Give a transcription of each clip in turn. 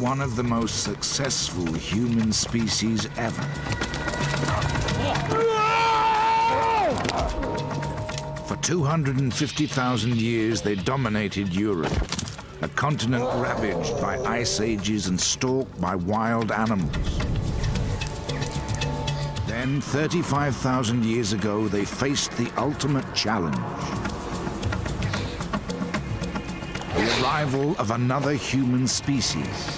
one of the most successful human species ever. For 250,000 years, they dominated Europe, a continent ravaged by ice ages and stalked by wild animals. Then, 35,000 years ago, they faced the ultimate challenge: the arrival of another human species.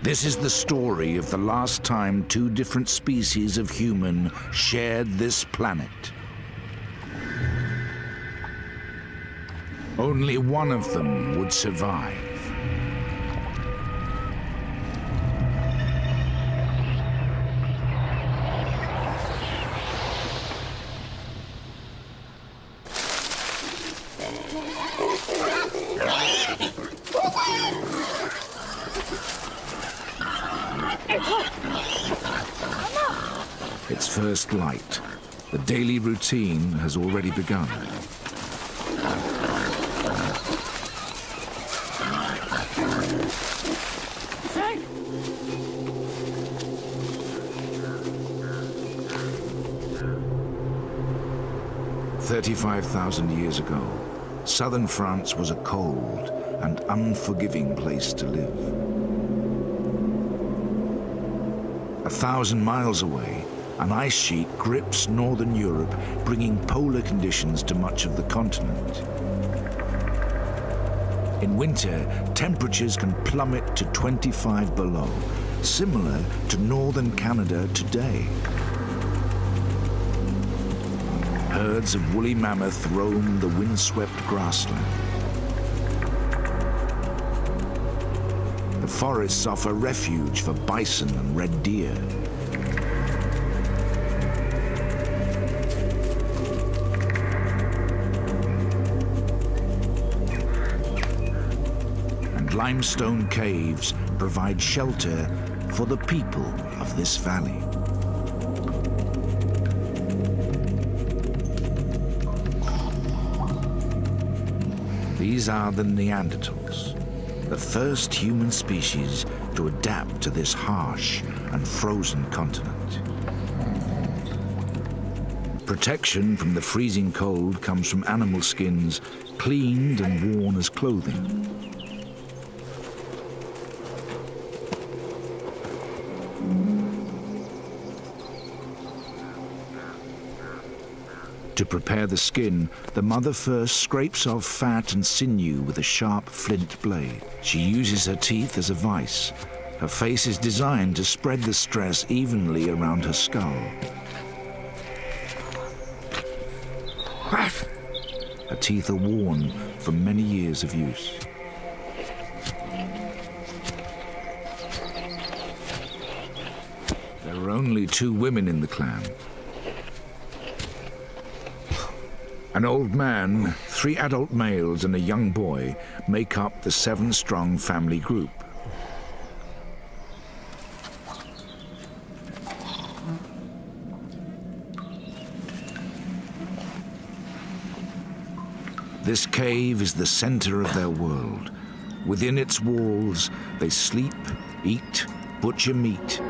This is the story of the last time two different species of human shared this planet. Only one of them would survive. It's first light. The daily routine has already begun. "35,000 years ago, southern France was a cold and unforgiving place to live. 1,000 miles away, an ice sheet grips northern Europe, bringing polar conditions to much of the continent. In winter, temperatures can plummet to 25 below, similar to northern Canada today. Herds of woolly mammoth roam the windswept grassland. The forests offer refuge for bison and red deer. And limestone caves provide shelter for the people of this valley. These are the Neandertals, the first human species to adapt to this harsh and frozen continent. Protection from the freezing cold comes from animal skins cleaned and worn as clothing. To prepare the skin, the mother first scrapes off fat and sinew with a sharp flint blade. She uses her teeth as a vise. Her face is designed to spread the stress evenly around her skull. Her teeth are worn from many years of use. There are only 2 women in the clan. An old man, 3 adult males and a young boy make up the 7-strong family group. This cave is the center of their world. Within its walls, they sleep, eat, butcher meat.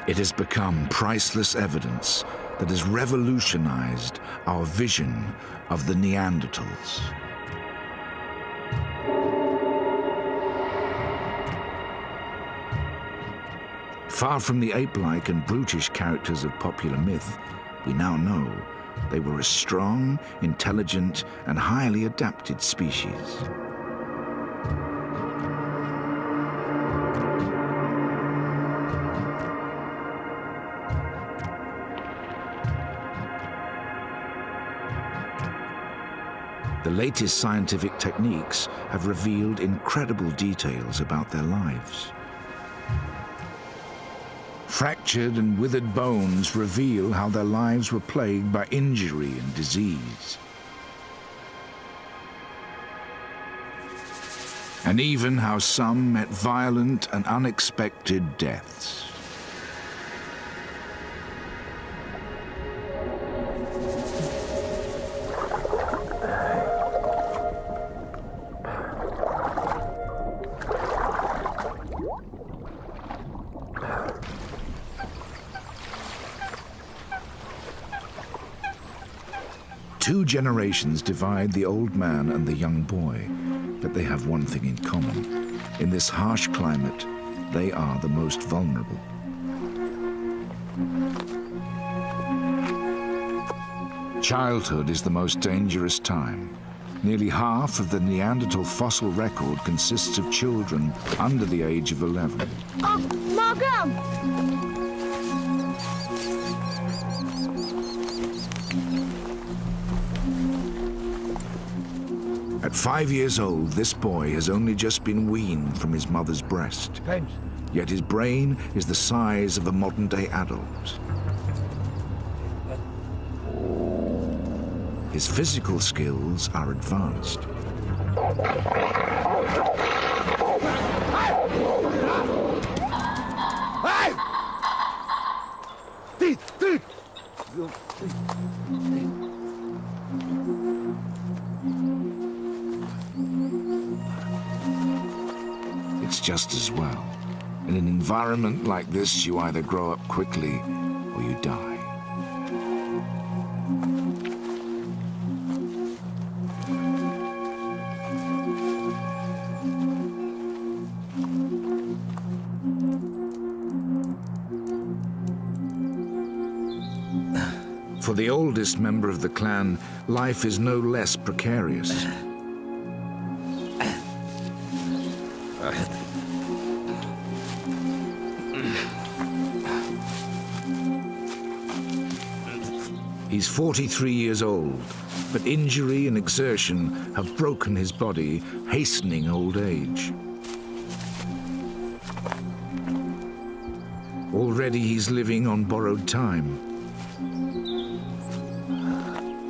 It has become priceless evidence that has revolutionized our vision of the Neanderthals. Far from the ape-like and brutish characters of popular myth, we now know they were a strong, intelligent, and highly adapted species. The latest scientific techniques have revealed incredible details about their lives. Fractured and withered bones reveal how their lives were plagued by injury and disease. And even how some met violent and unexpected deaths. 2 generations divide the old man and the young boy, but they have one thing in common. In this harsh climate, they are the most vulnerable. Childhood is the most dangerous time. Nearly half of the Neanderthal fossil record consists of children under the age of 11. Oh, Morgan! At 5 years old, this boy has only just been weaned from his mother's breast. Yet his brain is the size of a modern-day adult. His physical skills are advanced. It's just as well. In an environment like this, you either grow up quickly or you die. For the oldest member of the clan, life is no less precarious. He's 43 years old, but injury and exertion have broken his body, hastening old age. Already he's living on borrowed time.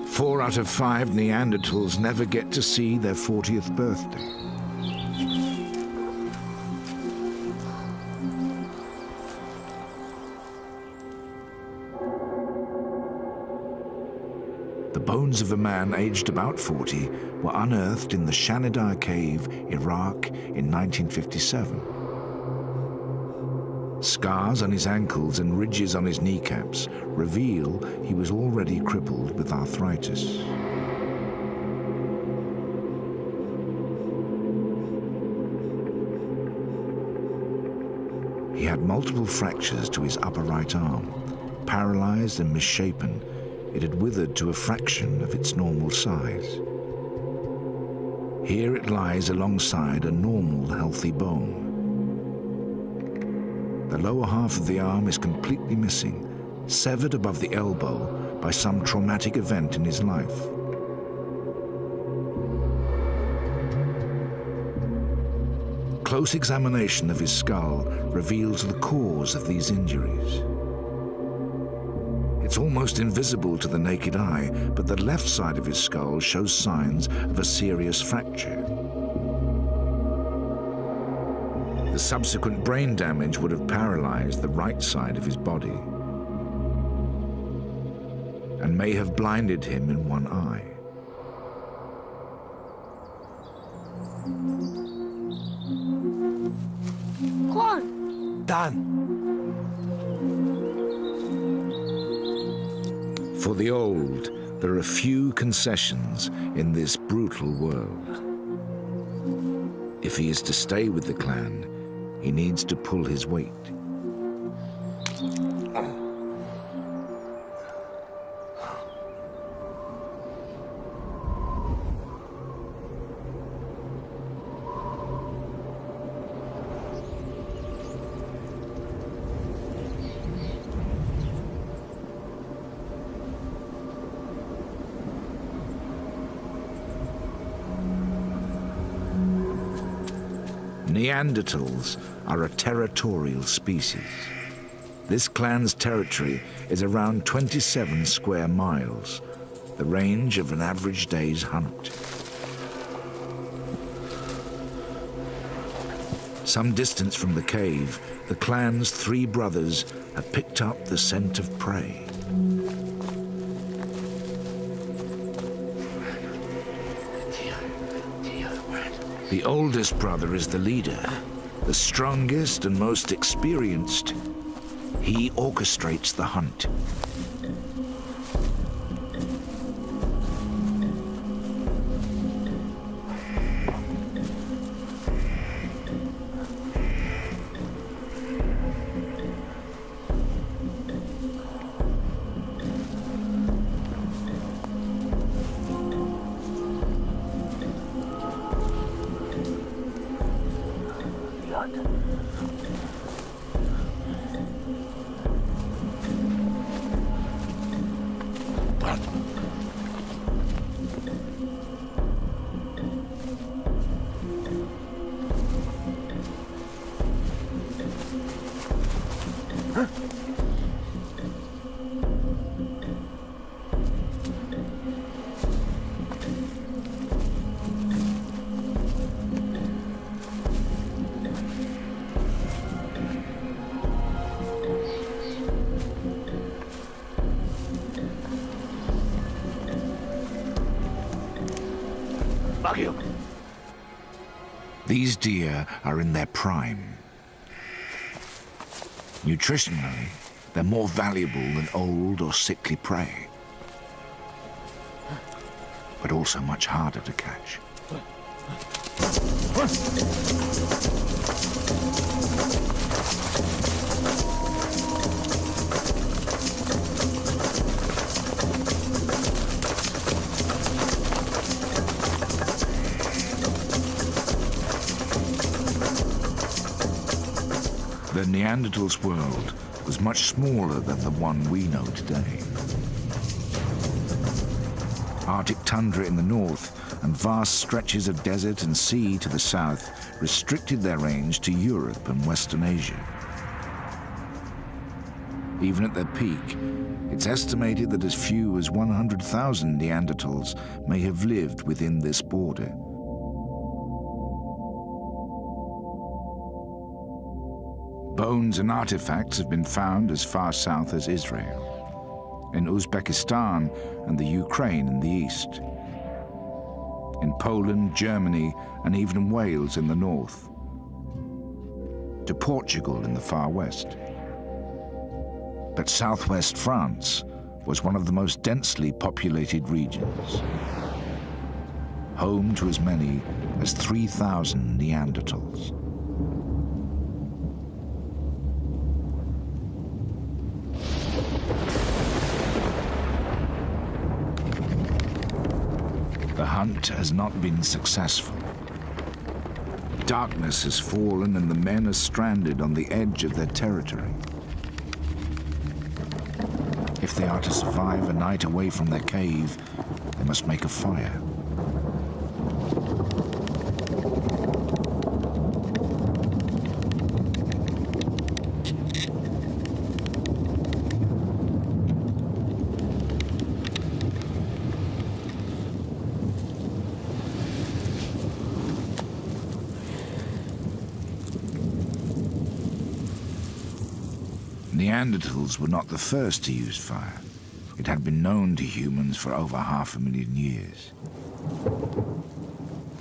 4 out of 5 Neanderthals never get to see their 40th birthday. The bones of a man aged about 40 were unearthed in the Shanidar Cave, Iraq, in 1957. Scars on his ankles and ridges on his kneecaps reveal he was already crippled with arthritis. He had multiple fractures to his upper right arm. Paralyzed and misshapen, it had withered to a fraction of its normal size. Here it lies alongside a normal, healthy bone. The lower half of the arm is completely missing, severed above the elbow by some traumatic event in his life. Close examination of his skull reveals the cause of these injuries. It's almost invisible to the naked eye, but the left side of his skull shows signs of a serious fracture. The subsequent brain damage would have paralyzed the right side of his body and may have blinded him in one eye. Corn. Done. For the old, there are few concessions in this brutal world. If he is to stay with the clan, he needs to pull his weight. Neandertals are a territorial species. This clan's territory is around 27 square miles, the range of an average day's hunt. Some distance from the cave, the clan's 3 brothers have picked up the scent of prey. The oldest brother is the leader, the strongest and most experienced. He orchestrates the hunt. These deer are in their prime. Nutritionally, they're more valuable than old or sickly prey, but also much harder to catch. The Neanderthals' world was much smaller than the one we know today. Arctic tundra in the north and vast stretches of desert and sea to the south restricted their range to Europe and Western Asia. Even at their peak, it's estimated that as few as 100,000 Neanderthals may have lived within this border. Bones and artifacts have been found as far south as Israel, in Uzbekistan and the Ukraine in the east, in Poland, Germany, and even Wales in the north, to Portugal in the far west. But southwest France was one of the most densely populated regions, home to as many as 3,000 Neanderthals. The hunt has not been successful. Darkness has fallen and the men are stranded on the edge of their territory. If they are to survive a night away from their cave, they must make a fire. Neanderthals were not the first to use fire. It had been known to humans for over 500,000 years.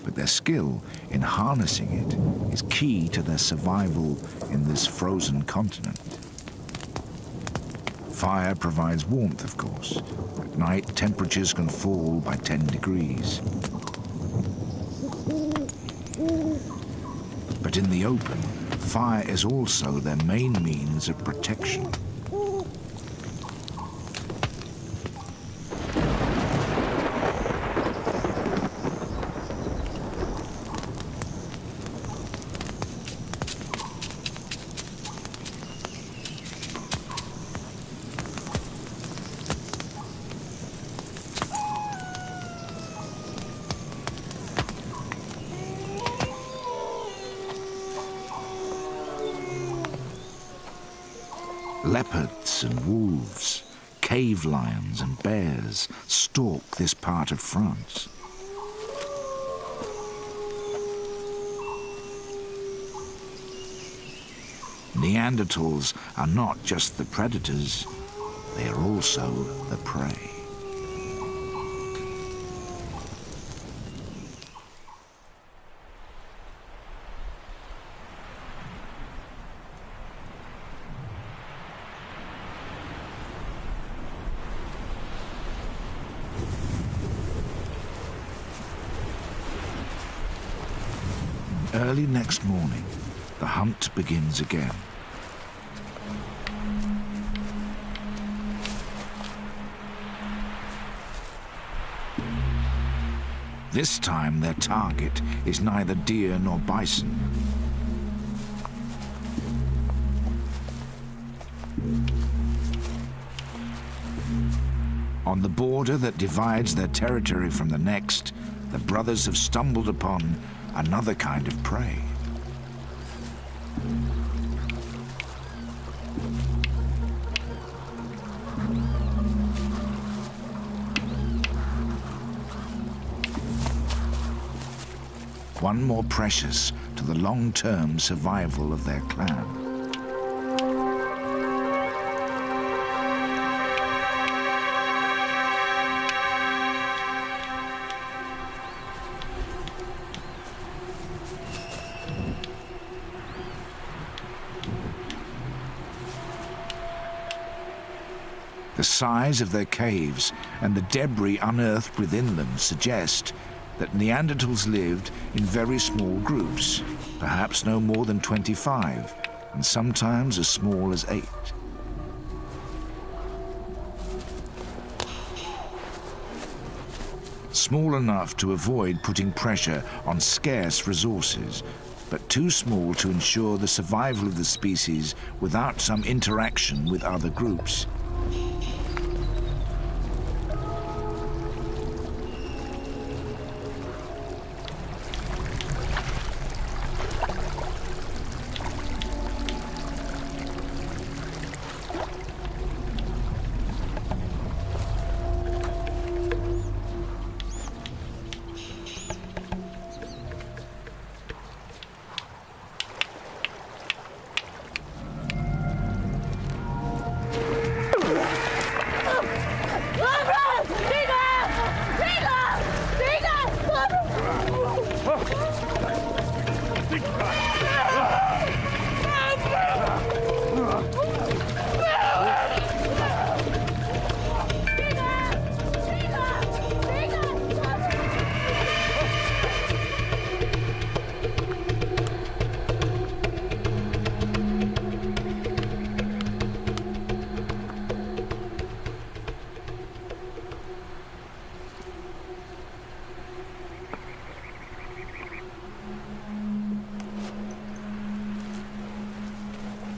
But their skill in harnessing it is key to their survival in this frozen continent. Fire provides warmth, of course. At night, temperatures can fall by 10 degrees. But in the open, fire is also their main means of protection. Leopards and wolves, cave lions and bears stalk this part of France. Neanderthals are not just the predators, they are also the prey. Early next morning, the hunt begins again. This time their target is neither deer nor bison. On the border that divides their territory from the next, the brothers have stumbled upon another kind of prey. One more precious to the long-term survival of their clan. The size of their caves and the debris unearthed within them suggest that Neanderthals lived in very small groups, perhaps no more than 25, and sometimes as small as 8. Small enough to avoid putting pressure on scarce resources, but too small to ensure the survival of the species without some interaction with other groups.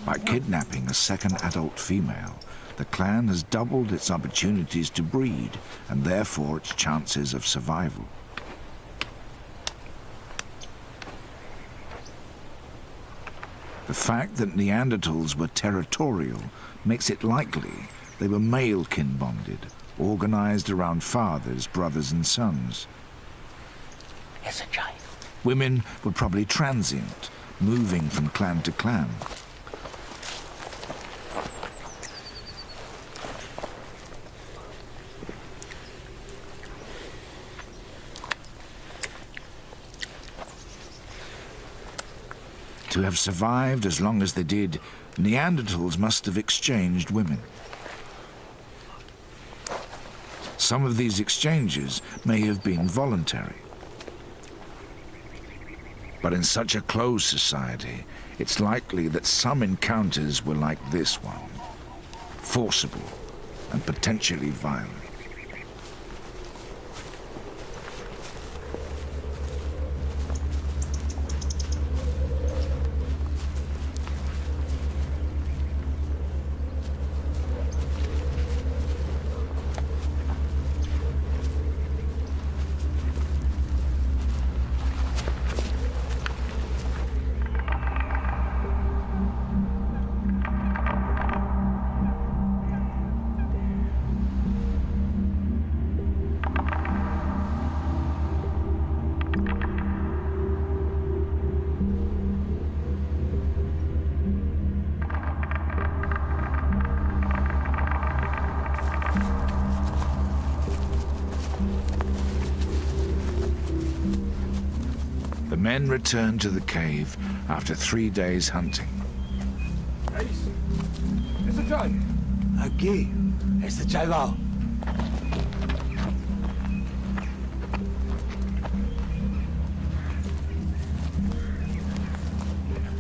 By kidnapping a second adult female, the clan has doubled its opportunities to breed and therefore its chances of survival. The fact that Neanderthals were territorial makes it likely they were male kin bonded, organized around fathers, brothers and sons. It's a giant. Women were probably transient, moving from clan to clan. To have survived as long as they did, Neanderthals must have exchanged women. Some of these exchanges may have been voluntary. But in such a closed society, it's likely that some encounters were like this one, forcible and potentially violent. The men returned to the cave after 3 days hunting. Aquí, este chaval.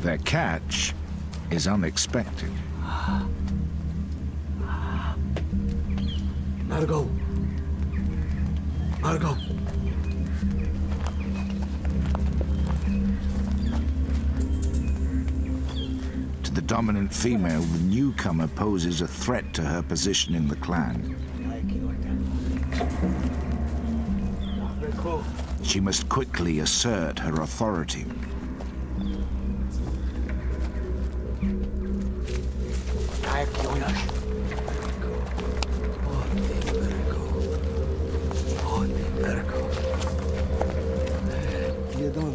Their catch is unexpected. Margot. Margot. To the dominant female, the newcomer poses a threat to her position in the clan. She must quickly assert her authority.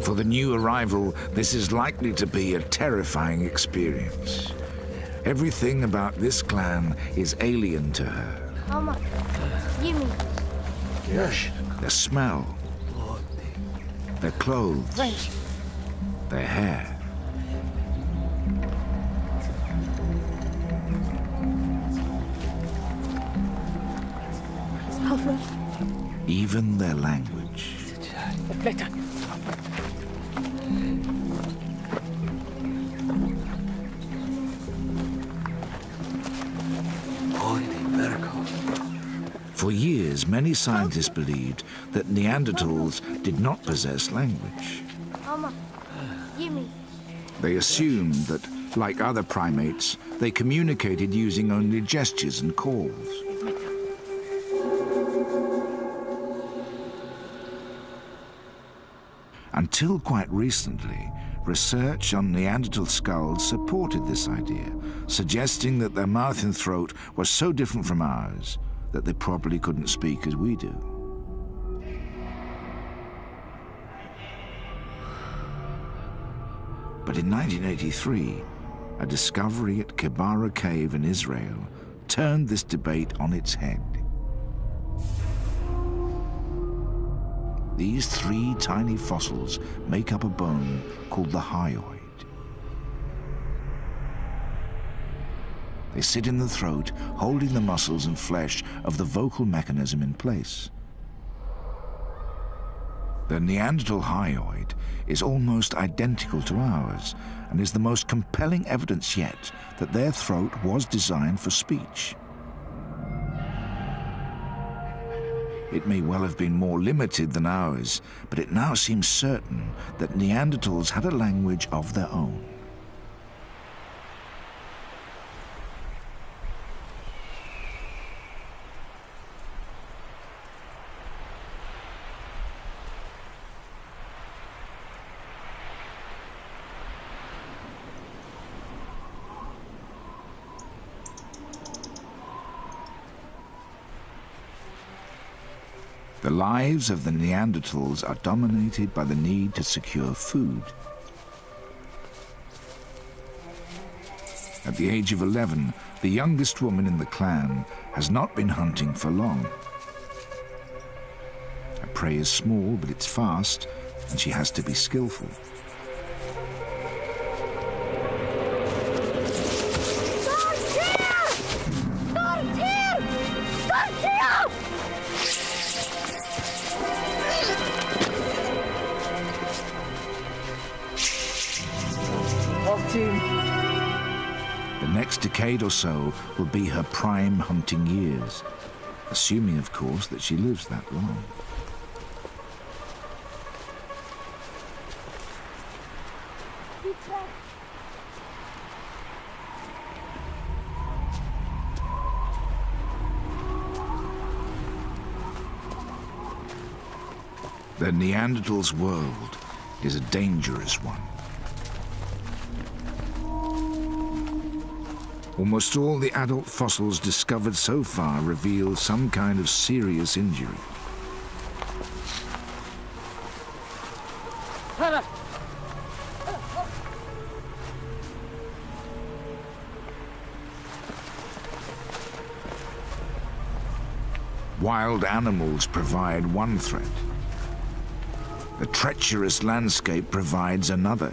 For the new arrival, this is likely to be a terrifying experience. Everything about this clan is alien to her. How much? Give me. Yes. Their smell, their clothes, French. their hair. even their language. For years, many scientists believed that Neanderthals did not possess language. Mama, Yumi. They assumed that, like other primates, they communicated using only gestures and calls. Until quite recently, research on Neanderthal skulls supported this idea, suggesting that their mouth and throat were so different from ours that they probably couldn't speak as we do. But in 1983, a discovery at Kibara Cave in Israel turned this debate on its head. These three tiny fossils make up a bone called the hyoid. They sit in the throat, holding the muscles and flesh of the vocal mechanism in place. The Neanderthal hyoid is almost identical to ours and is the most compelling evidence yet that their throat was designed for speech. It may well have been more limited than ours, but it now seems certain that Neanderthals had a language of their own. The lives of the Neanderthals are dominated by the need to secure food. At the age of 11, the youngest woman in the clan has not been hunting for long. Her prey is small, but it's fast, and she has to be skillful. The next decade or so will be her prime hunting years, assuming, of course, that she lives that long. The Neanderthals' world is a dangerous one. Almost all the adult fossils discovered so far reveal some kind of serious injury. Wild animals provide one threat. The treacherous landscape provides another.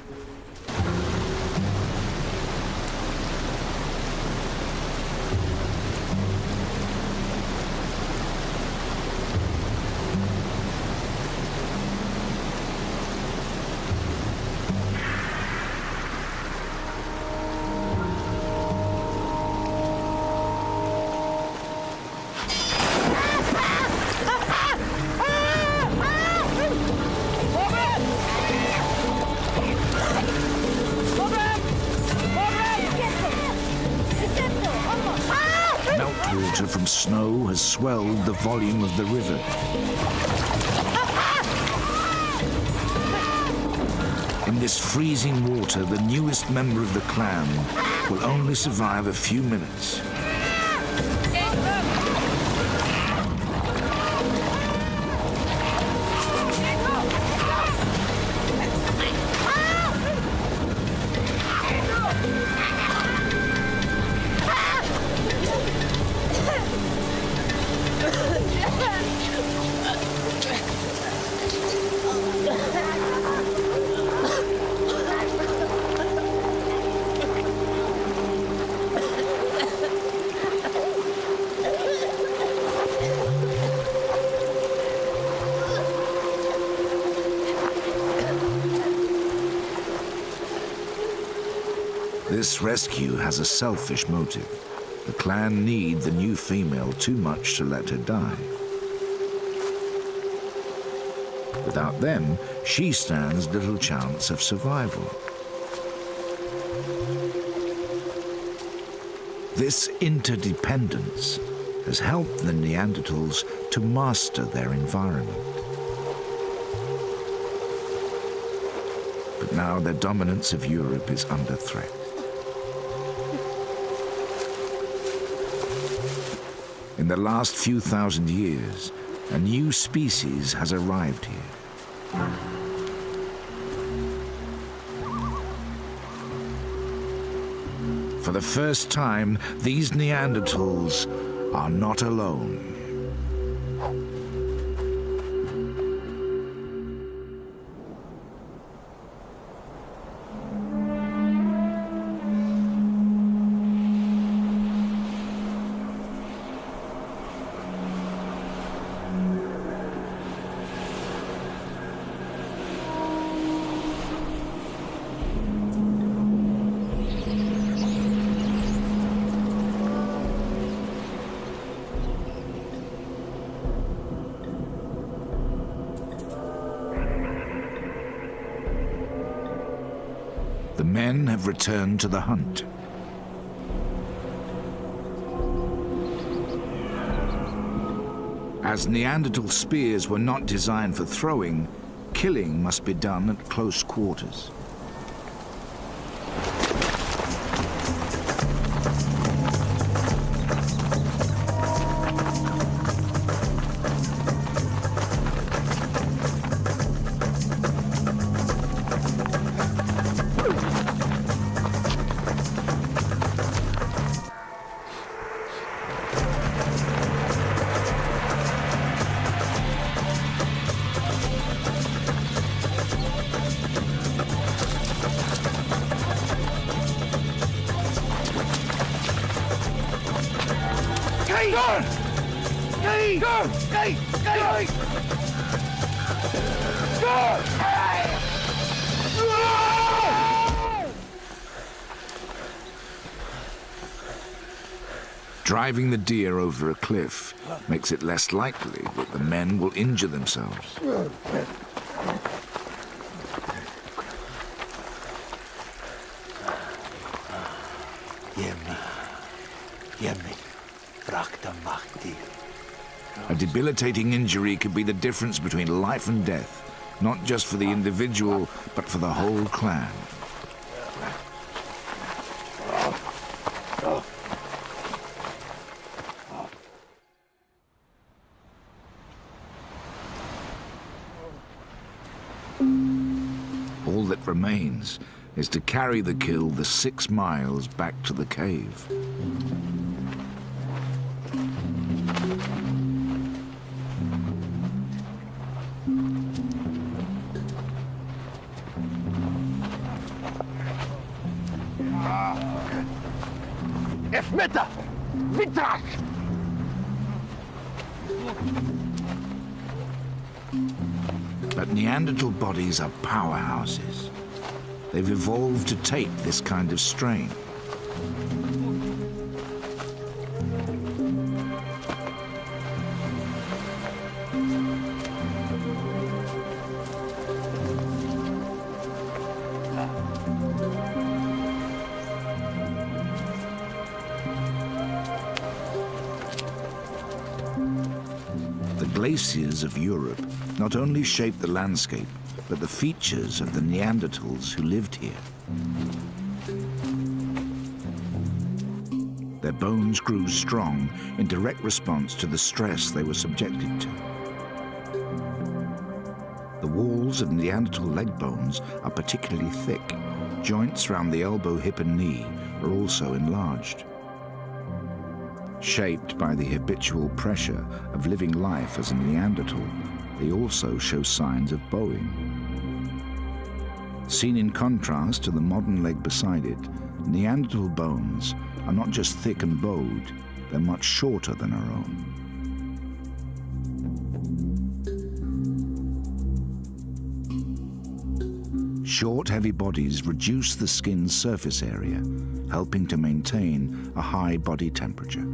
Meltwater from snow has swelled the volume of the river. In this freezing water, the newest member of the clan will only survive a few minutes. This rescue has a selfish motive. The clan need the new female too much to let her die. Without them, she stands little chance of survival. This interdependence has helped the Neanderthals to master their environment. But now their dominance of Europe is under threat. In the last few thousand years, a new species has arrived here. For the first time, these Neanderthals are not alone. The men have returned to the hunt. As Neanderthal spears were not designed for throwing, killing must be done at close quarters. Driving the deer over a cliff makes it less likely that the men will injure themselves. A debilitating injury could be the difference between life and death, not just for the individual, but for the whole clan. All that remains is to carry the kill the 6 miles back to the cave. But Neanderthal bodies are powerhouses. They've evolved to take this kind of strain. The glaciers of Europe not only shaped the landscape, but the features of the Neanderthals who lived here. Their bones grew strong in direct response to the stress they were subjected to. The walls of Neanderthal leg bones are particularly thick. Joints around the elbow, hip and knee are also enlarged. Shaped by the habitual pressure of living life as a Neanderthal, they also show signs of bowing. Seen in contrast to the modern leg beside it, Neanderthal bones are not just thick and bowed, they're much shorter than our own. Short, heavy bodies reduce the skin's surface area, helping to maintain a high body temperature.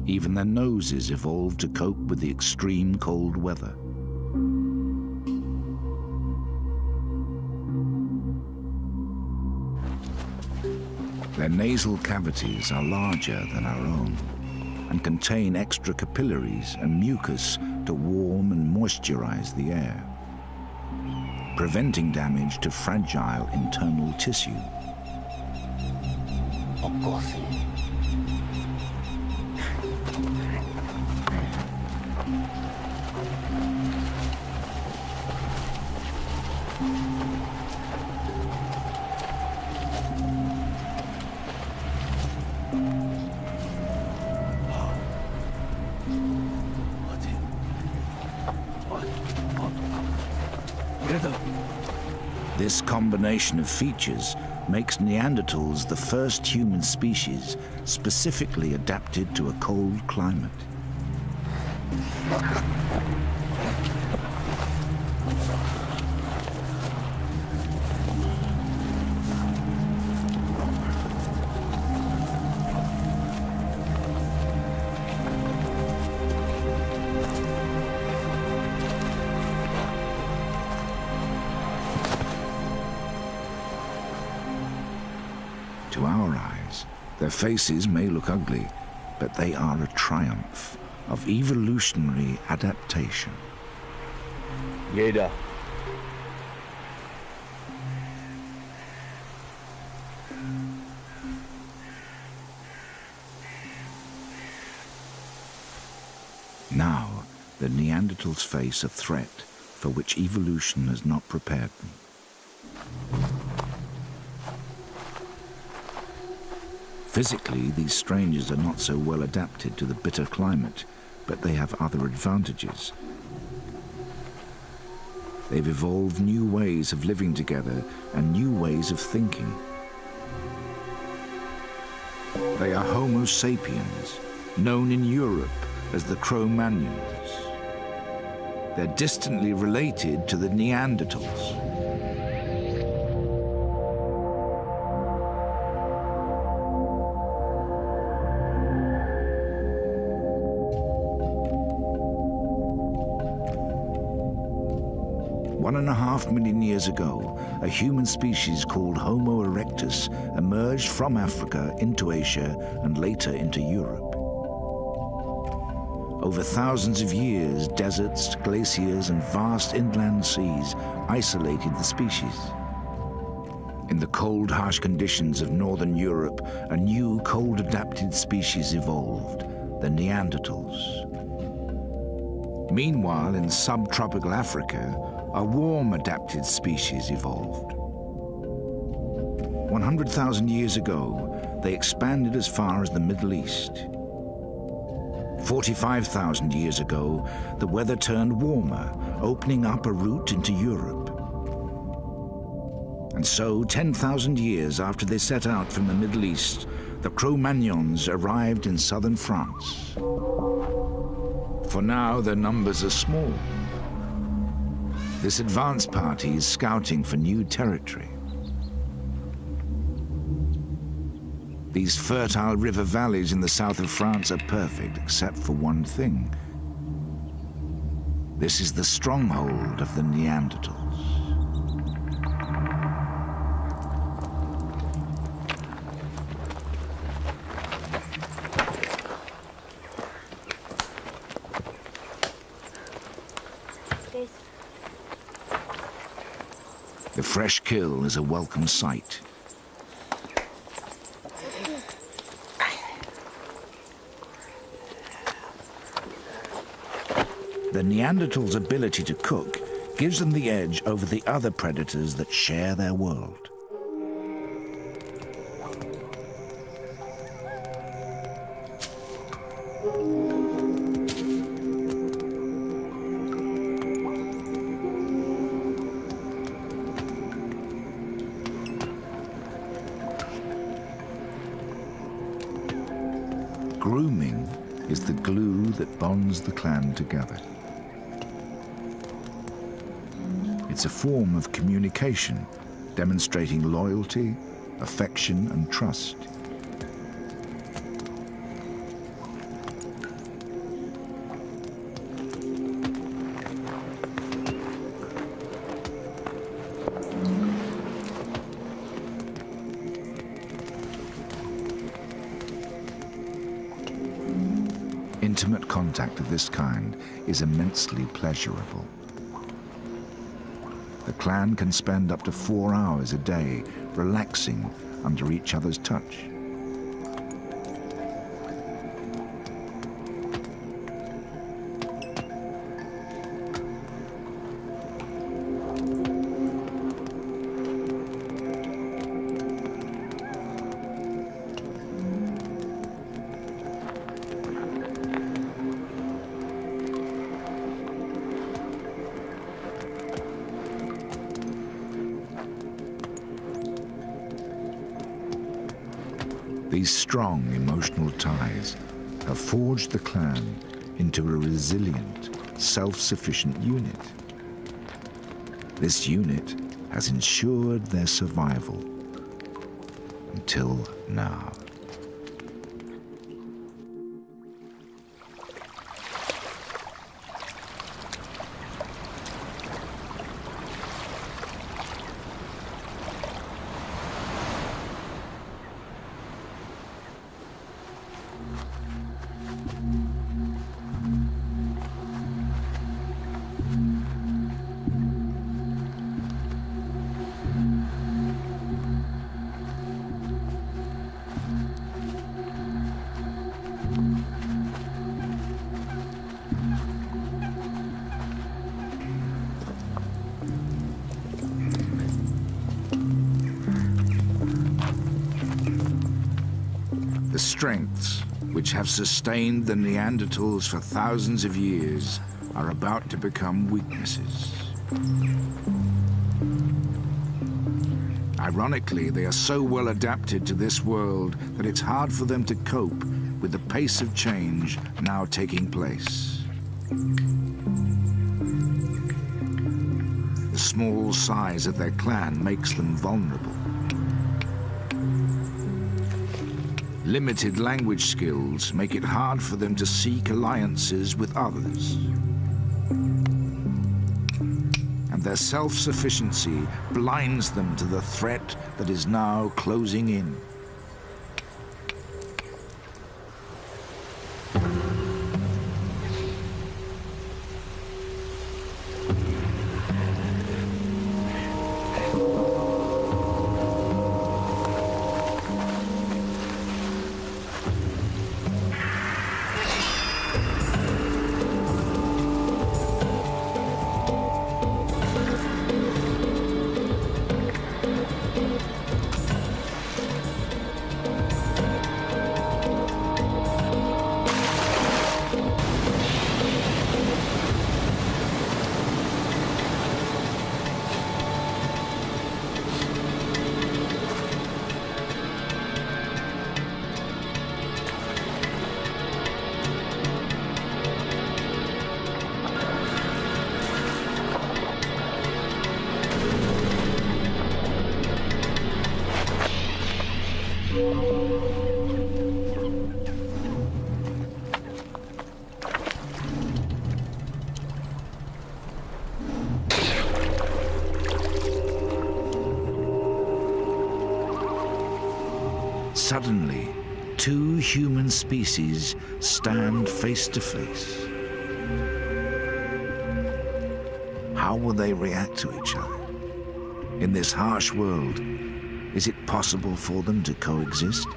Even their noses evolved to cope with the extreme cold weather. Their nasal cavities are larger than our own and contain extra capillaries and mucus to warm and moisturize the air, preventing damage to fragile internal tissue. This combination of features makes Neanderthals the first human species specifically adapted to a cold climate. To our eyes, their faces may look ugly, but they are a triumph of evolutionary adaptation. Jeder. Now, the Neanderthals face a threat for which evolution has not prepared them. Physically, these strangers are not so well adapted to the bitter climate, but they have other advantages. They've evolved new ways of living together and new ways of thinking. They are Homo sapiens, known in Europe as the Cro-Magnons. They're distantly related to the Neanderthals. One and a half million years ago, a human species called Homo erectus emerged from Africa into Asia and later into Europe. Over thousands of years, deserts, glaciers, and vast inland seas isolated the species. In the cold, harsh conditions of northern Europe, a new cold-adapted species evolved, the Neanderthals. Meanwhile, in subtropical Africa, a warm-adapted species evolved. 100,000 years ago, they expanded as far as the Middle East. 45,000 years ago, the weather turned warmer, opening up a route into Europe. And so, 10,000 years after they set out from the Middle East, the Cro-Magnons arrived in southern France. For now, their numbers are small. This advance party is scouting for new territory. These fertile river valleys in the south of France are perfect, except for one thing. This is the stronghold of the Neandertals. The fresh kill is a welcome sight. The Neanderthals' ability to cook gives them the edge over the other predators that share their world. Grooming is the glue that bonds the clan together. It's a form of communication, demonstrating loyalty, affection, and trust. Intimate contact of this kind is immensely pleasurable. The clan can spend up to 4 hours a day relaxing under each other's touch. These strong emotional ties have forged the clan into a resilient, self-sufficient unit. This unit has ensured their survival until now. The strengths which have sustained the Neanderthals for thousands of years are about to become weaknesses. Ironically, they are so well adapted to this world that it's hard for them to cope with the pace of change now taking place. The small size of their clan makes them vulnerable. Limited language skills make it hard for them to seek alliances with others. And their self-sufficiency blinds them to the threat that is now closing in. Suddenly, two human species stand face to face. How will they react to each other? In this harsh world, is it possible for them to coexist?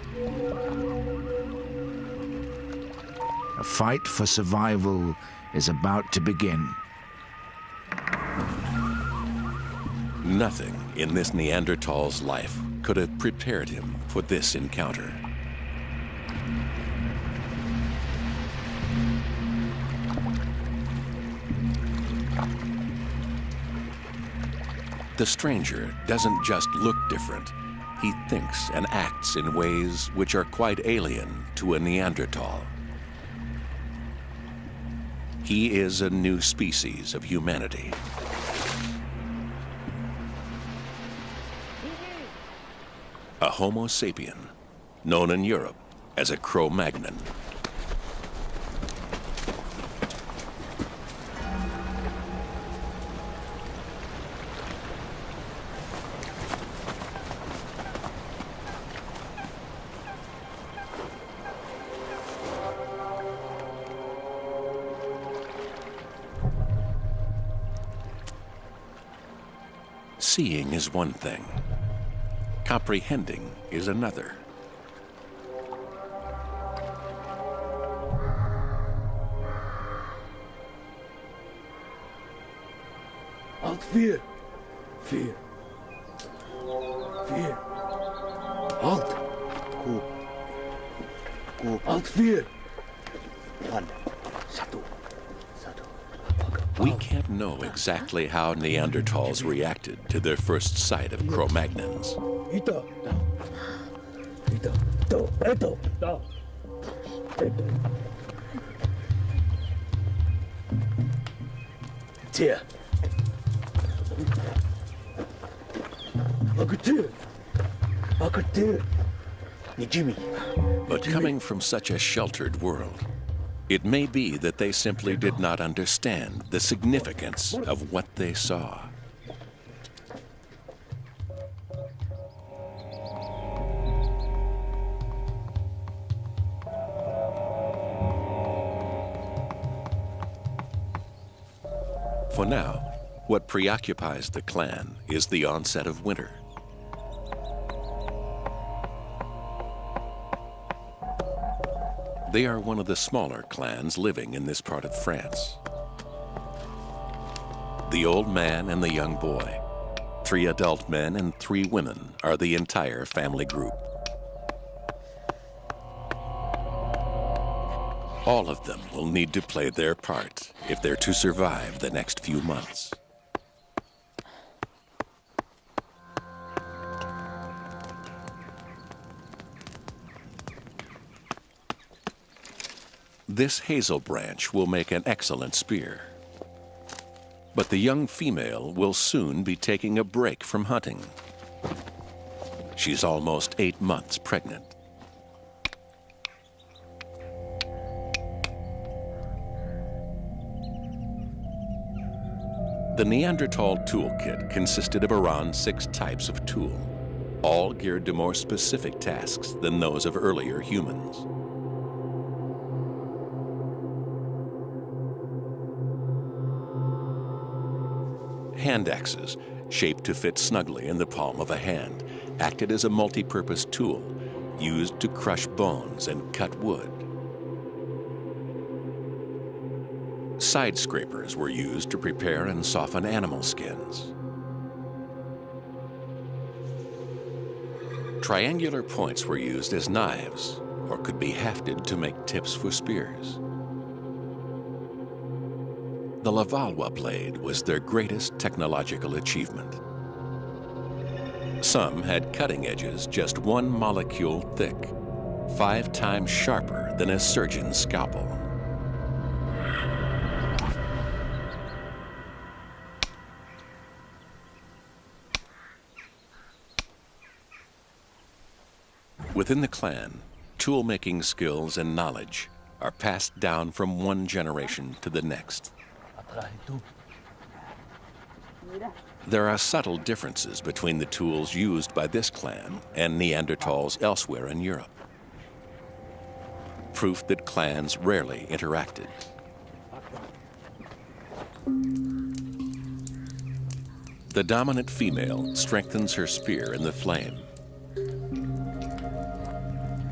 A fight for survival is about to begin. Nothing in this Neanderthal's life could have prepared him for this encounter. The stranger doesn't just look different. He thinks and acts in ways which are quite alien to a Neanderthal. He is a new species of humanity. a Homo sapien, known in Europe as a Cro-Magnon. Seeing is one thing. Comprehending is another. Halt, vier. Vier. Vier. Halt. Goed. Goed. Halt, vier. One. Satu. Satu. We can't know exactly how Neanderthals reacted to their first sight of Cro-Magnons. Ito. Ito. Ito. Ito. Ito. Ito. Tia. But coming from such a sheltered world, it may be that they simply did not understand the significance of what they saw. For now, what preoccupies the clan is the onset of winter. They are one of the smaller clans living in this part of France. The old man and the young boy, 3 adult men and 3 women, are the entire family group. All of them will need to play their part if they're to survive the next few months. This hazel branch will make an excellent spear. But the young female will soon be taking a break from hunting. She's almost 8 months pregnant. The Neanderthal toolkit consisted of around 6 types of tool, all geared to more specific tasks than those of earlier humans. Hand axes, shaped to fit snugly in the palm of a hand, acted as a multi-purpose tool used to crush bones and cut wood. Side scrapers were used to prepare and soften animal skins. Triangular points were used as knives or could be hafted to make tips for spears. The Levallois blade was their greatest technological achievement. Some had cutting edges just 1 molecule thick, 5 times sharper than a surgeon's scalpel. Within the clan, tool-making skills and knowledge are passed down from one generation to the next. There are subtle differences between the tools used by this clan and Neanderthals elsewhere in Europe. Proof that clans rarely interacted. The dominant female strengthens her spear in the flame.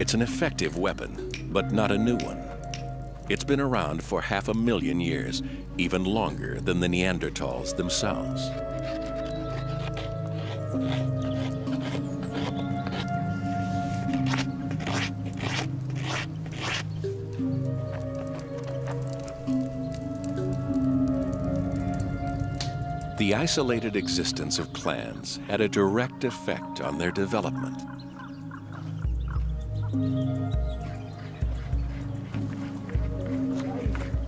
It's an effective weapon, but not a new one. It's been around for 500,000 years, even longer than the Neanderthals themselves. The isolated existence of clans had a direct effect on their development.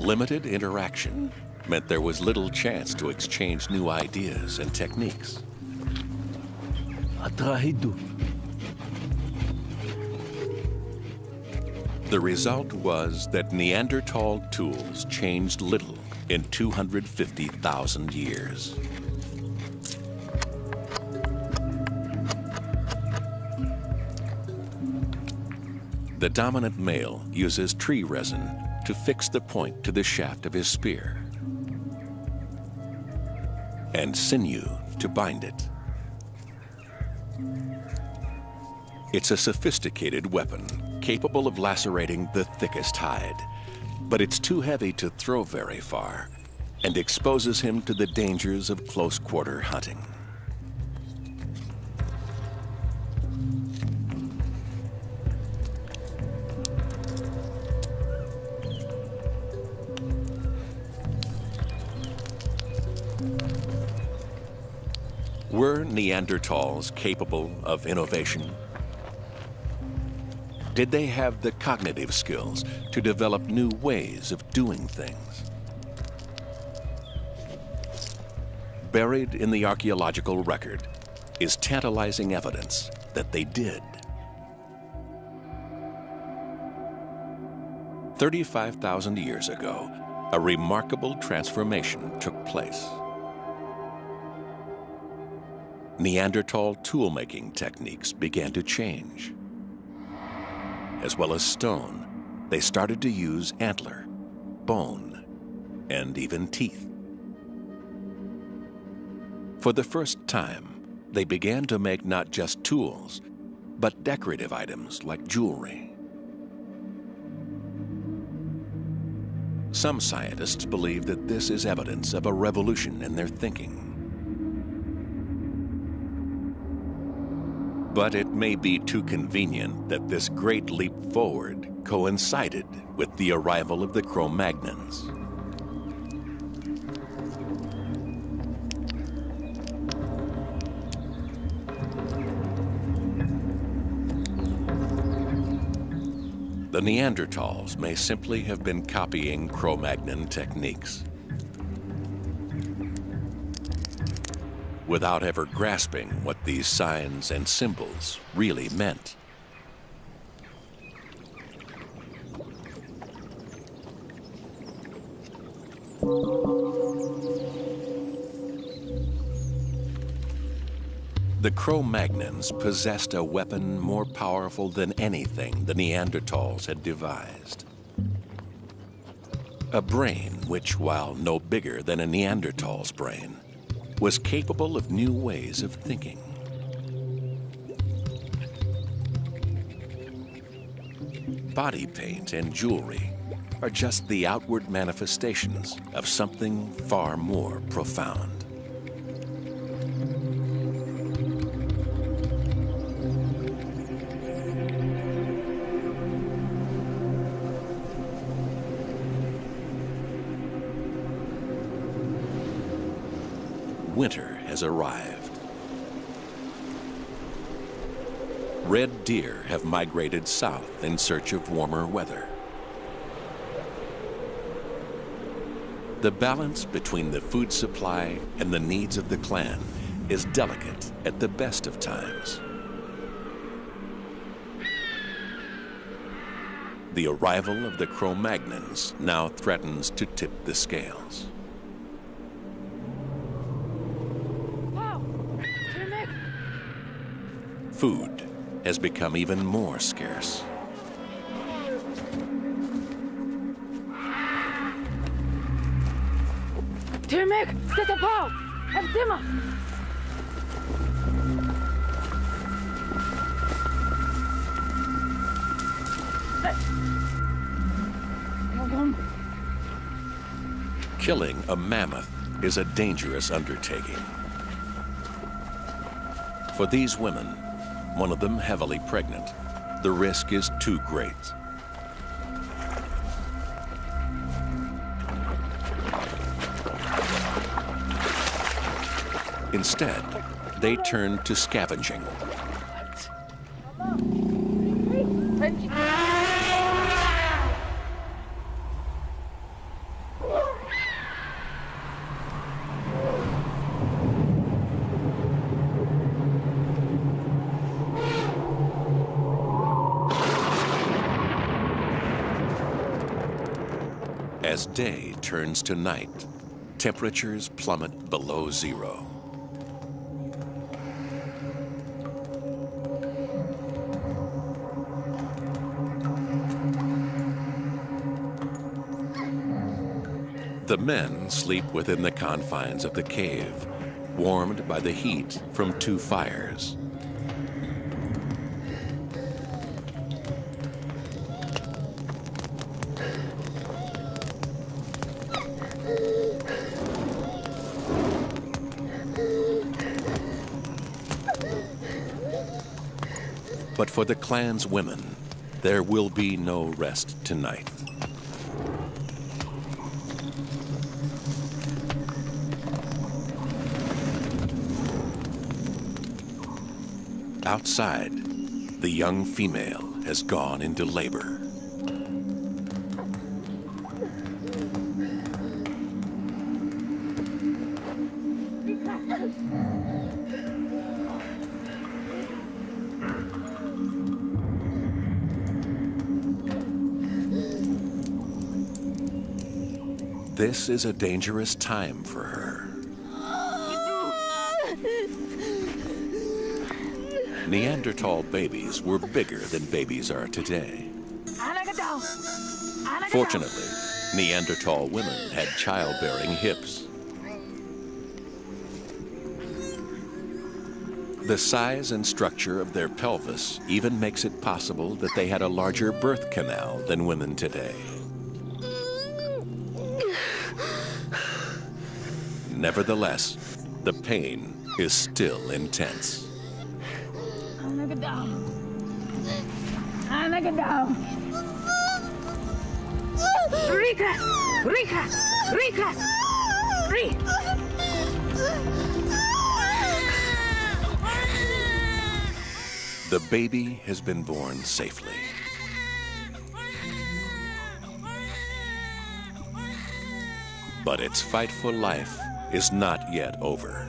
Limited interaction meant there was little chance to exchange new ideas and techniques. Atrahido. The result was that Neanderthal tools changed little in 250,000 years. The dominant male uses tree resin to fix the point to the shaft of his spear, and sinew to bind it. It's a sophisticated weapon, capable of lacerating the thickest hide, but it's too heavy to throw very far and exposes him to the dangers of close-quarter hunting. Were Neanderthals capable of innovation? Did they have the cognitive skills to develop new ways of doing things? Buried in the archaeological record is tantalizing evidence that they did. 35,000 years ago, a remarkable transformation took place. Neanderthal tool-making techniques began to change. As well as stone, they started to use antler, bone, and even teeth. For the first time, they began to make not just tools, but decorative items like jewelry. Some scientists believe that this is evidence of a revolution in their thinking. But it may be too convenient that this great leap forward coincided with the arrival of the Cro-Magnons. The Neanderthals may simply have been copying Cro-Magnon techniques, without ever grasping what these signs and symbols really meant. The Cro-Magnons possessed a weapon more powerful than anything the Neanderthals had devised. A brain which, while no bigger than a Neanderthal's brain, was capable of new ways of thinking. Body paint and jewelry are just the outward manifestations of something far more profound. Winter has arrived. Red deer have migrated south in search of warmer weather. The balance between the food supply and the needs of the clan is delicate at the best of times. The arrival of the Cro-Magnons now threatens to tip the scales. Food has become even more scarce. Killing a mammoth is a dangerous undertaking. For these women, one of them heavily pregnant, the risk is too great. Instead, they turn to scavenging. As day turns to night, temperatures plummet below zero. The men sleep within the confines of the cave, warmed by the heat from 2 fires. But for the clan's women, there will be no rest tonight. Outside, the young female has gone into labor. This is a dangerous time for her. Neanderthal babies were bigger than babies are today. Fortunately, Neanderthal women had childbearing hips. The size and structure of their pelvis even makes it possible that they had a larger birth canal than women today. Nevertheless, the pain is still intense. The baby has been born safely. But its fight for life is not yet over.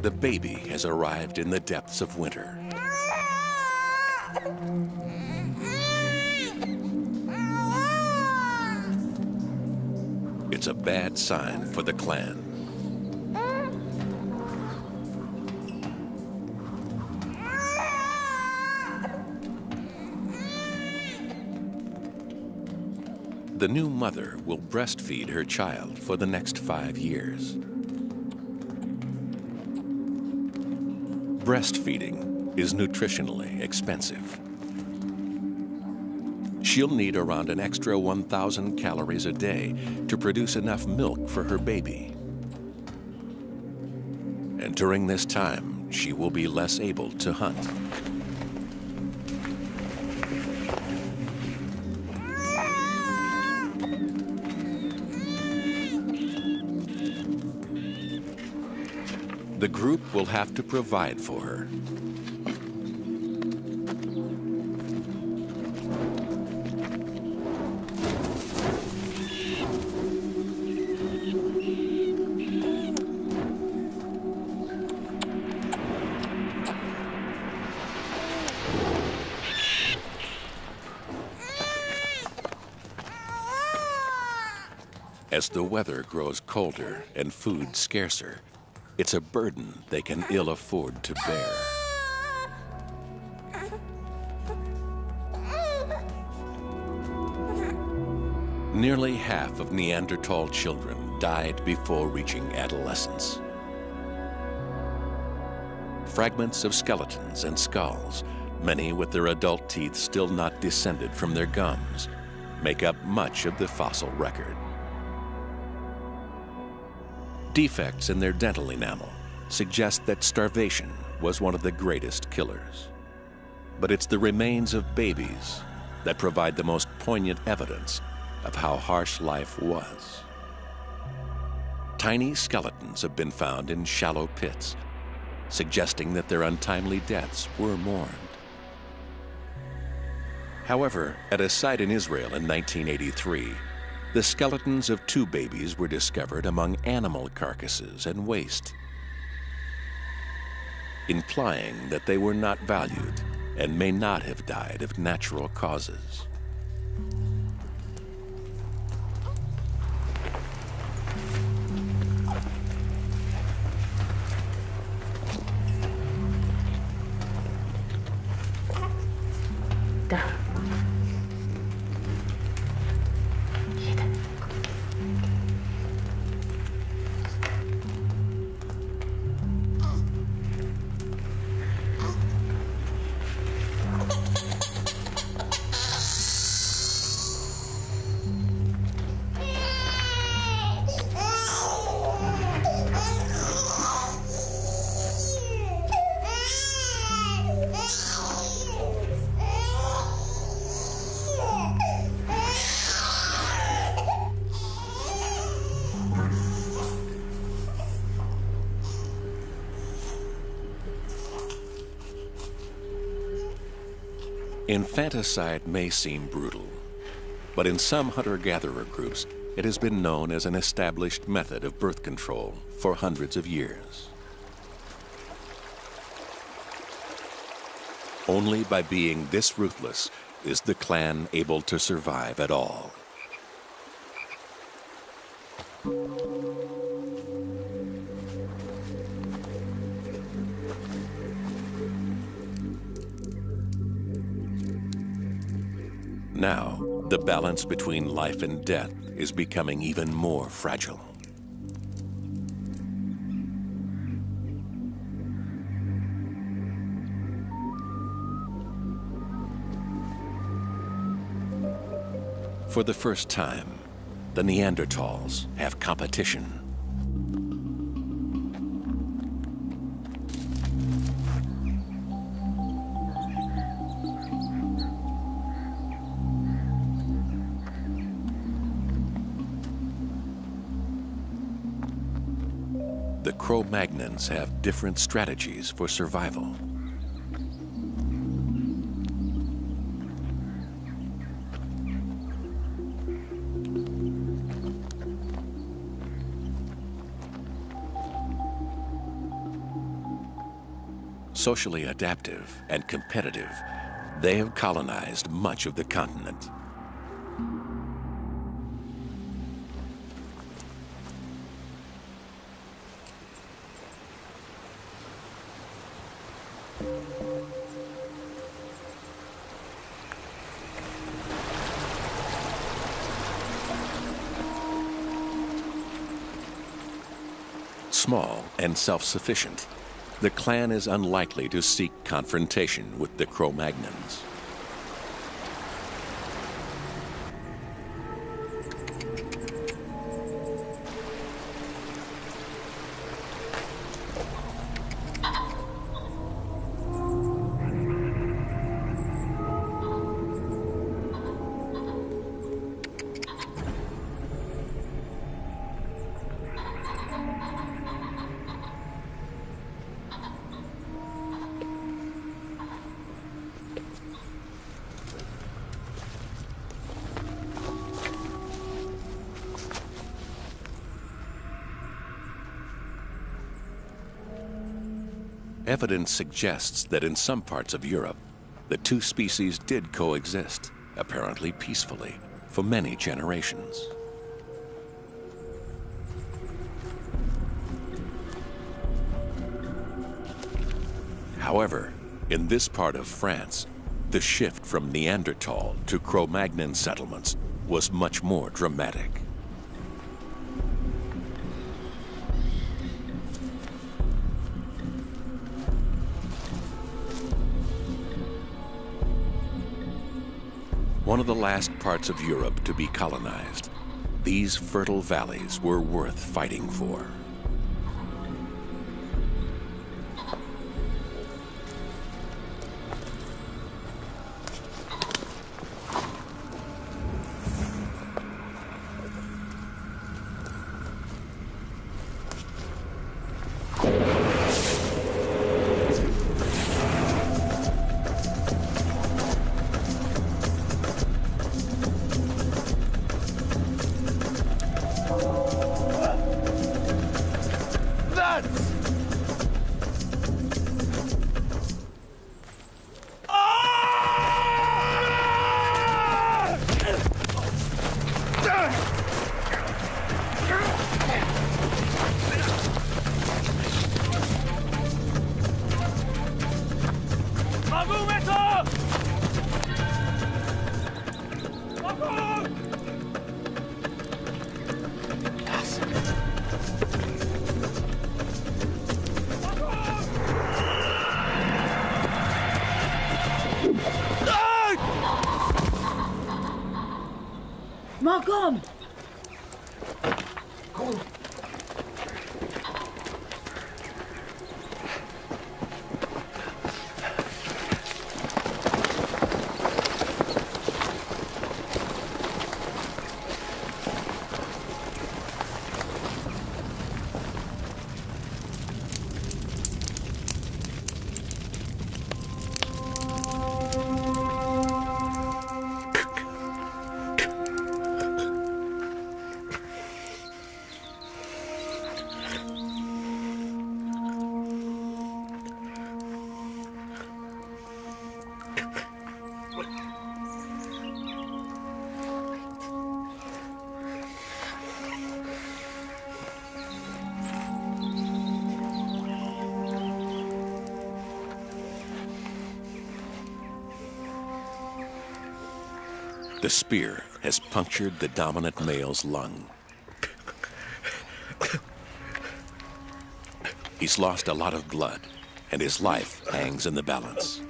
The baby has arrived in the depths of winter. It's a bad sign for the clan. The new mother will breastfeed her child for the next 5 years. Breastfeeding is nutritionally expensive. She'll need around an extra 1,000 calories a day to produce enough milk for her baby. And during this time, she will be less able to hunt. The group will have to provide for her. As the weather grows colder and food scarcer, it's a burden they can ill afford to bear. Nearly half of Neanderthal children died before reaching adolescence. Fragments of skeletons and skulls many with their adult teeth still not descended from their gums, make up much of the fossil record. Defects in their dental enamel suggest that starvation was one of the greatest killers. But it's the remains of babies that provide the most poignant evidence of how harsh life was. Tiny skeletons have been found in shallow pits, suggesting that their untimely deaths were mourned. However, at a site in Israel in 1983, the skeletons of 2 babies were discovered among animal carcasses and waste, implying that they were not valued and may not have died of natural causes. Infanticide may seem brutal, but in some hunter-gatherer groups, it has been known as an established method of birth control for hundreds of years. Only by being this ruthless is the clan able to survive at all. Now, the balance between life and death is becoming even more fragile. For the first time, the Neandertals have competition. The Cro-Magnons have different strategies for survival. Socially adaptive and competitive, they have colonized much of the continent. Small and self-sufficient, the clan is unlikely to seek confrontation with the Cro-Magnons. Evidence suggests that in some parts of Europe, the 2 species did coexist, apparently peacefully, for many generations. However, in this part of France, the shift from Neanderthal to Cro-Magnon settlements was much more dramatic. one of the last parts of Europe to be colonized, these fertile valleys were worth fighting for. Malcolm! The spear has punctured the dominant male's lung. He's lost a lot of blood, and his life hangs in the balance.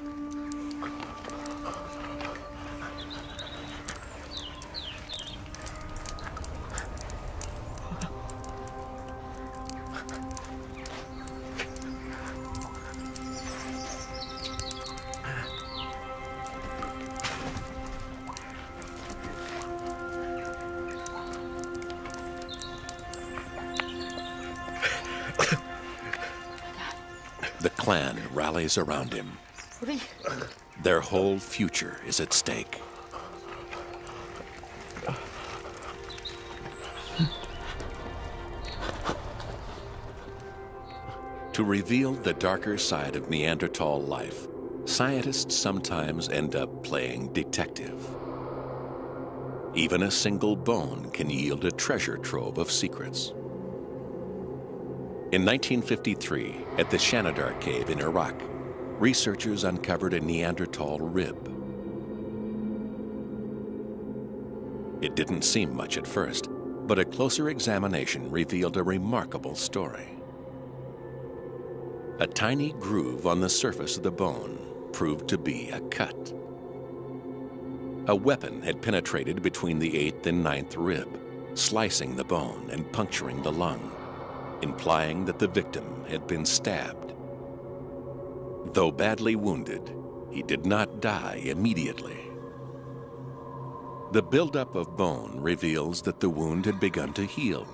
The clan rallies around him. Their whole future is at stake. To reveal the darker side of Neanderthal life, scientists sometimes end up playing detective. Even a single bone can yield a treasure trove of secrets. In 1953, at the Shanidar Cave in Iraq, researchers uncovered a Neanderthal rib. It didn't seem much at first, but a closer examination revealed a remarkable story. A tiny groove on the surface of the bone proved to be a cut. A weapon had penetrated between the 8th and 9th rib, slicing the bone and puncturing the lung, implying that the victim had been stabbed. Though badly wounded, he did not die immediately. The buildup of bone reveals that the wound had begun to heal,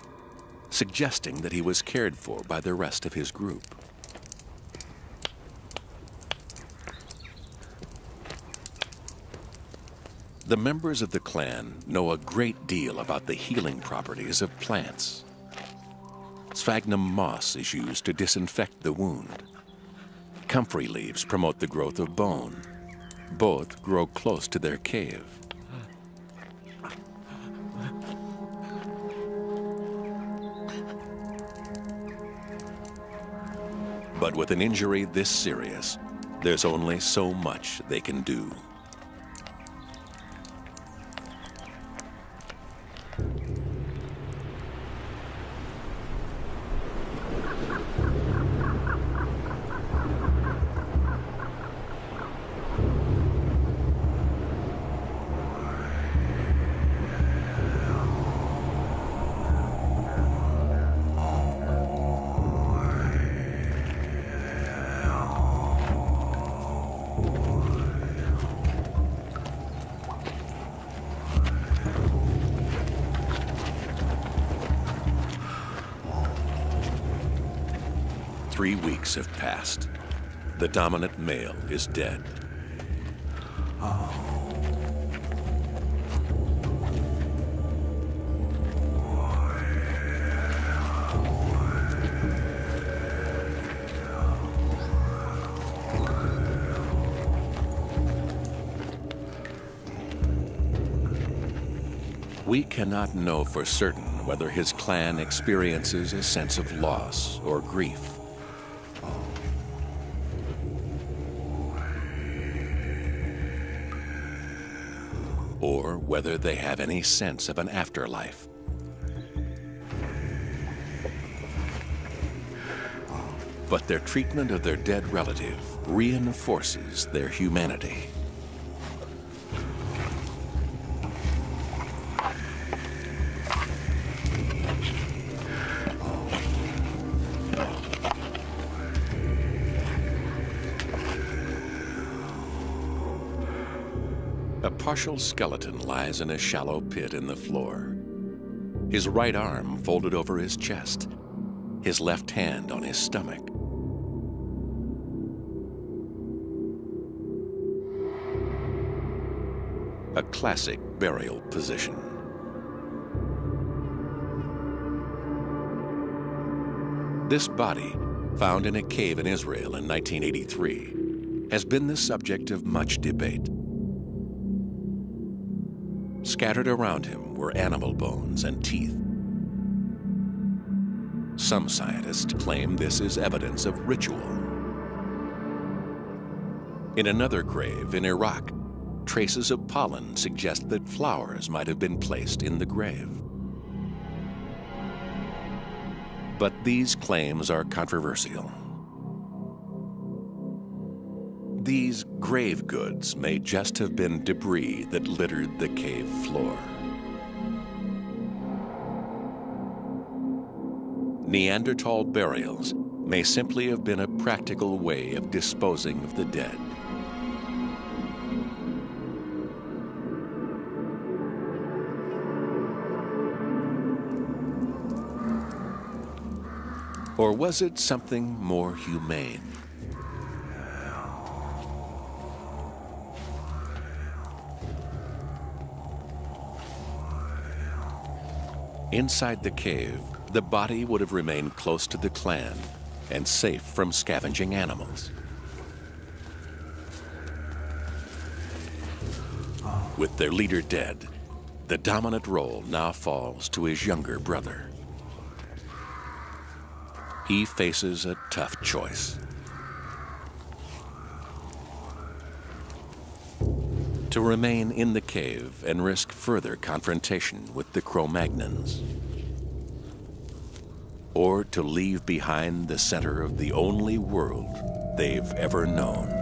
suggesting that he was cared for by the rest of his group. The members of the clan know a great deal about the healing properties of plants. Sphagnum moss is used to disinfect the wound. Comfrey leaves promote the growth of bone. Both grow close to their cave. But with an injury this serious, there's only so much they can do. 3 weeks have passed. The dominant male is dead. We cannot know for certain whether his clan experiences a sense of loss or grief. Or whether they have any sense of an afterlife. But their treatment of their dead relative reinforces their humanity. A partial skeleton lies in a shallow pit in the floor. His right arm folded over his chest, his left hand on his stomach. A classic burial position. This body, found in a cave in Israel in 1983, has been the subject of much debate. Scattered around him were animal bones and teeth. Some scientists claim this is evidence of ritual. In another grave in Iraq, traces of pollen suggest that flowers might have been placed in the grave. But these claims are controversial. These grave goods may just have been debris that littered the cave floor. Neanderthal burials may simply have been a practical way of disposing of the dead. Or was it something more humane? Inside the cave, the body would have remained close to the clan and safe from scavenging animals. With their leader dead, the dominant role now falls to his younger brother. He faces a tough choice. To remain in the cave and risk further confrontation with the Cro-Magnons. Or to leave behind the center of the only world they've ever known.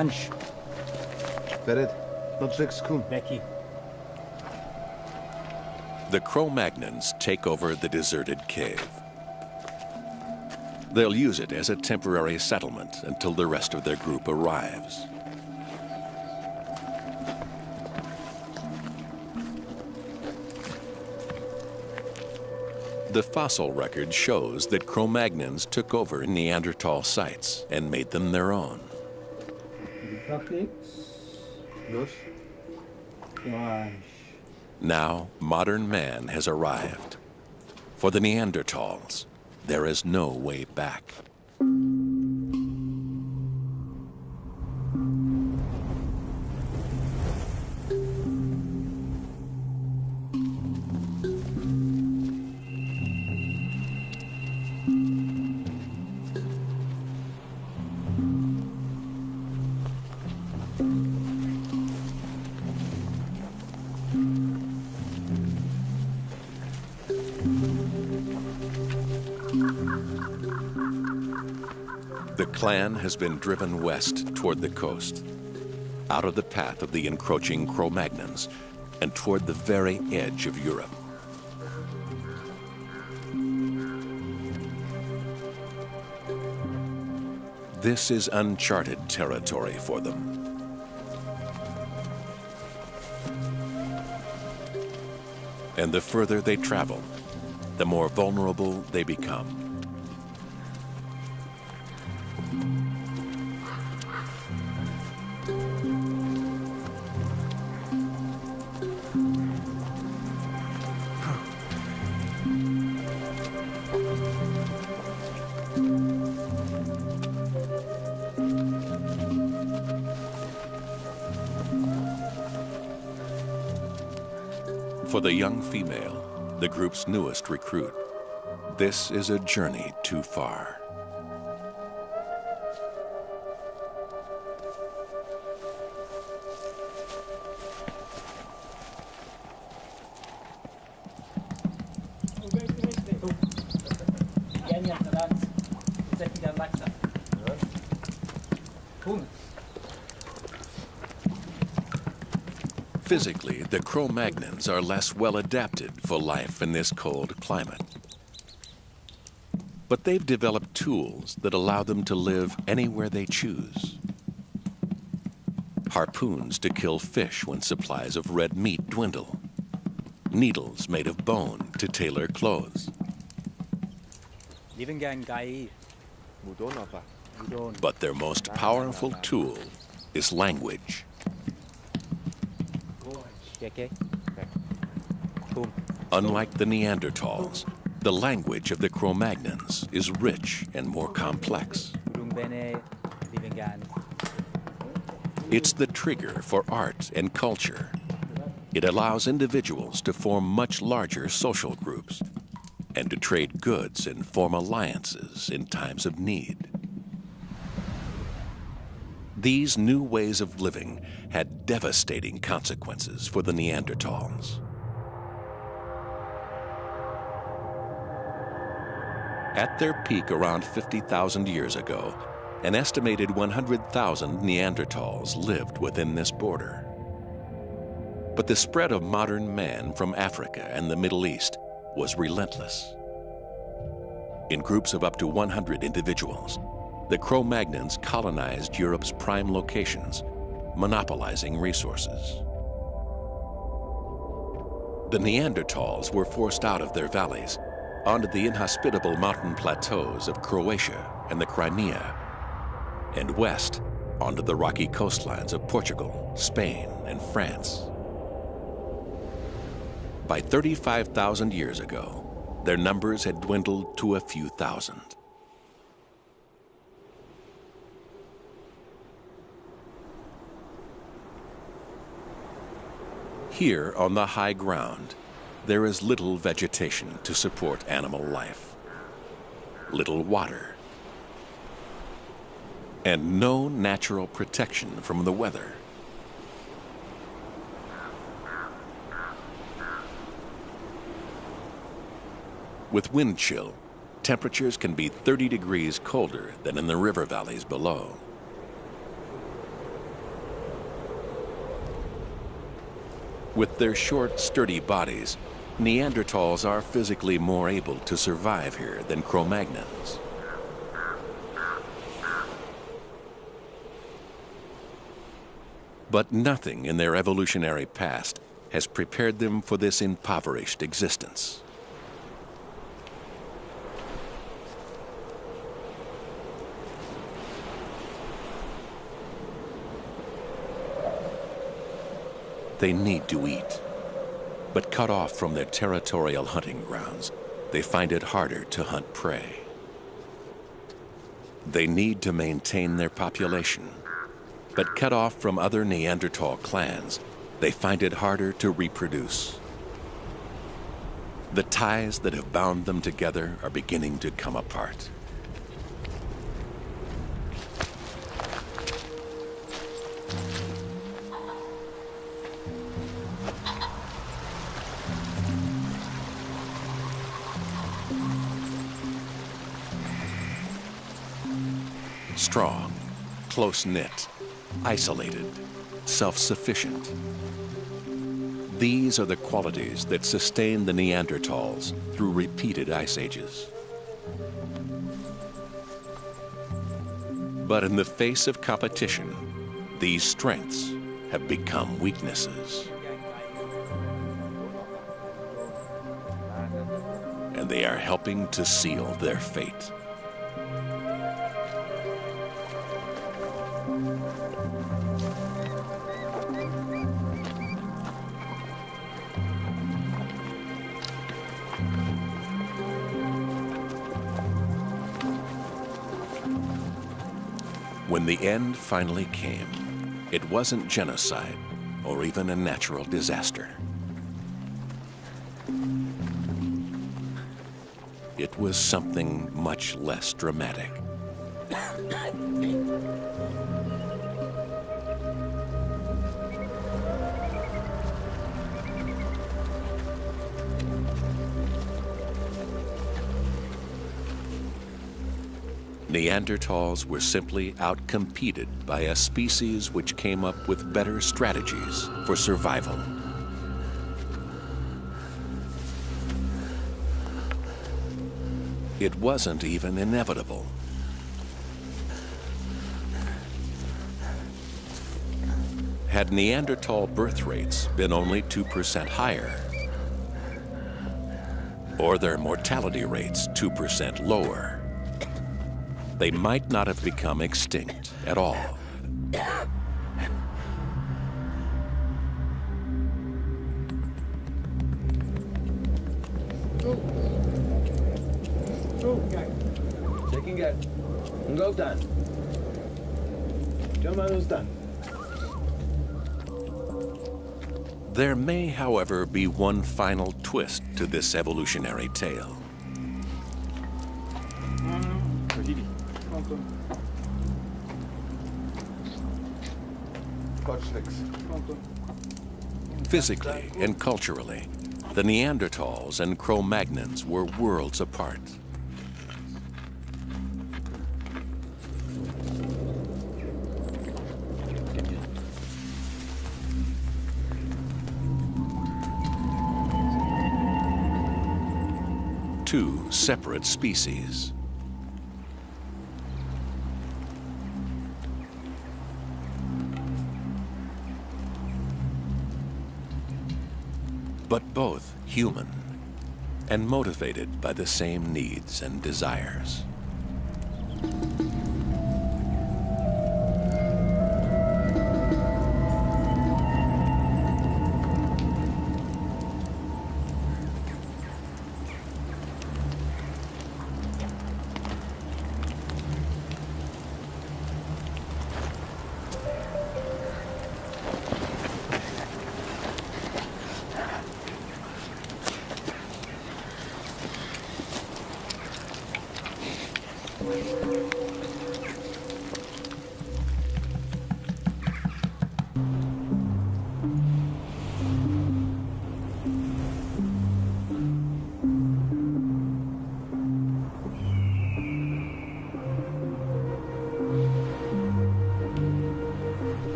Ange. Bered, not Jexkun. Becky. The Cro-Magnons take over the deserted cave. They'll use it as a temporary settlement until the rest of their group arrives. The fossil record shows that Cro-Magnons took over Neanderthal sites and made them their own. Now, modern man has arrived. For the Neanderthals, there is no way back. The clan has been driven west toward the coast, out of the path of the encroaching Cro-Magnons and toward the very edge of Europe. This is uncharted territory for them. And the further they travel, the more vulnerable they become. For the young female, the group's newest recruit, this is a journey too far. Physically, the Cro-Magnons are less well adapted for life in this cold climate. But they've developed tools that allow them to live anywhere they choose. Harpoons to kill fish when supplies of red meat dwindle. Needles made of bone to tailor clothes. But their most powerful tool is language. Unlike the Neanderthals, the language of the Cro-Magnons is rich and more complex. It's the trigger for art and culture. It allows individuals to form much larger social groups and to trade goods and form alliances in times of need. These new ways of living had devastating consequences for the Neanderthals. At their peak around 50,000 years ago, an estimated 100,000 Neandertals lived within this border. But the spread of modern man from Africa and the Middle East was relentless. In groups of up to 100 individuals, the Cro-Magnons colonized Europe's prime locations, monopolizing resources. The Neanderthals were forced out of their valleys onto the inhospitable mountain plateaus of Croatia and the Crimea, and west onto the rocky coastlines of Portugal, Spain, and France. By 35,000 years ago, their numbers had dwindled to a few thousand. Here on the high ground, there is little vegetation to support animal life, little water, and no natural protection from the weather. With wind chill, temperatures can be 30 degrees colder than in the river valleys below. With their short, sturdy bodies, Neanderthals are physically more able to survive here than Cro-Magnons. But nothing in their evolutionary past has prepared them for this impoverished existence. They need to eat, but cut off from their territorial hunting grounds, they find it harder to hunt prey. They need to maintain their population, but cut off from other Neanderthal clans, they find it harder to reproduce. The ties that have bound them together are beginning to come apart. Strong, close-knit, isolated, self-sufficient. These are the qualities that sustained the Neanderthals through repeated ice ages. But in the face of competition, these strengths have become weaknesses. And they are helping to seal their fate. When the end finally came, it wasn't genocide or even a natural disaster. It was something much less dramatic. Neanderthals were simply outcompeted by a species which came up with better strategies for survival. It wasn't even inevitable. Had Neanderthal birth rates been only 2% higher, or their mortality rates 2% lower, they might not have become extinct at all. There may, however, be one final twist to this evolutionary tale. Physically and culturally, the Neanderthals and Cro-Magnons were worlds apart. Two separate species. But both human and motivated by the same needs and desires.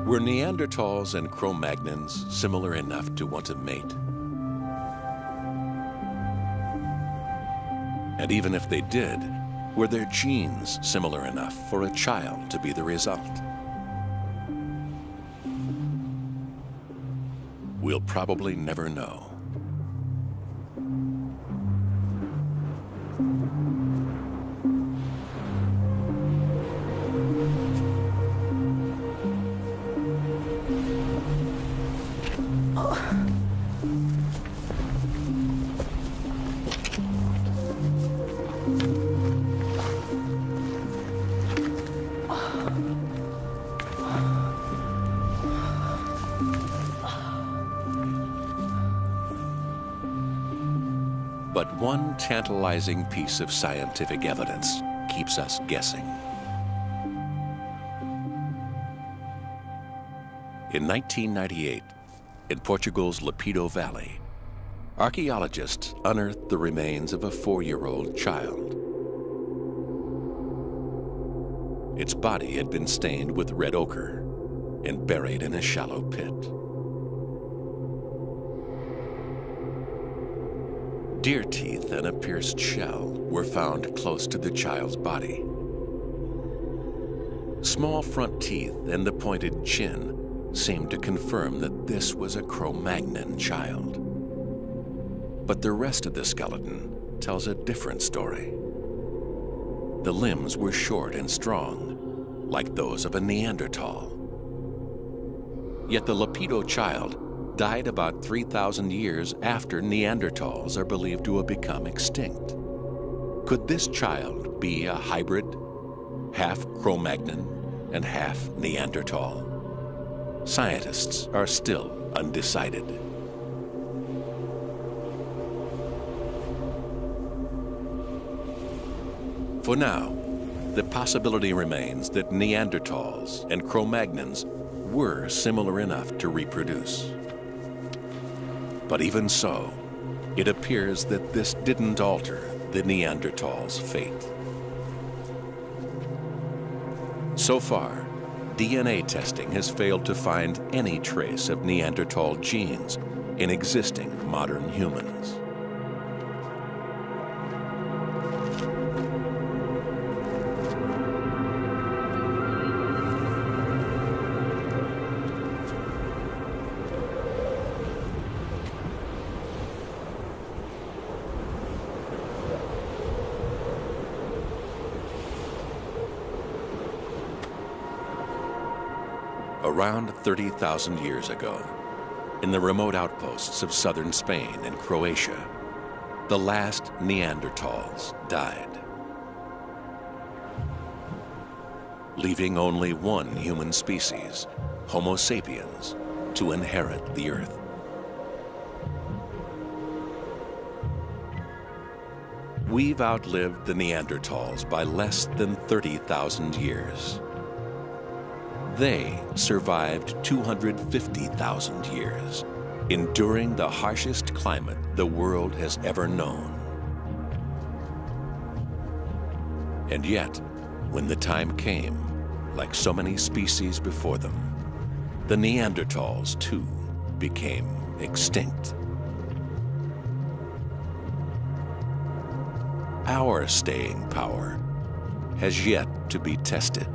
Were Neanderthals and Cro-Magnons similar enough to want to mate? And even if they did, were their genes similar enough for a child to be the result? We'll probably never know. one tantalizing piece of scientific evidence keeps us guessing. In 1998, in Portugal's Lapido Valley, archaeologists unearthed the remains of a 4-year-old child. Its body had been stained with red ochre and buried in a shallow pit. Deer teeth and a pierced shell were found close to the child's body. Small front teeth and the pointed chin seemed to confirm that this was a Cro-Magnon child. But the rest of the skeleton tells a different story. The limbs were short and strong, like those of a Neanderthal. Yet the Lapido child died about 3,000 years after Neanderthals are believed to have become extinct. Could this child be a hybrid, half Cro-Magnon and half Neanderthal? Scientists are still undecided. For now, the possibility remains that Neanderthals and Cro-Magnons were similar enough to reproduce. But even so, it appears that this didn't alter the Neanderthals' fate. So far, DNA testing has failed to find any trace of Neanderthal genes in existing modern humans. Around 30,000 years ago, in the remote outposts of southern Spain and Croatia, the last Neanderthals died, leaving only one human species, Homo sapiens, to inherit the Earth. We've outlived the Neanderthals by less than 30,000 years. They survived 250,000 years, enduring the harshest climate the world has ever known. And yet, when the time came, like so many species before them, the Neanderthals too became extinct. Our staying power has yet to be tested.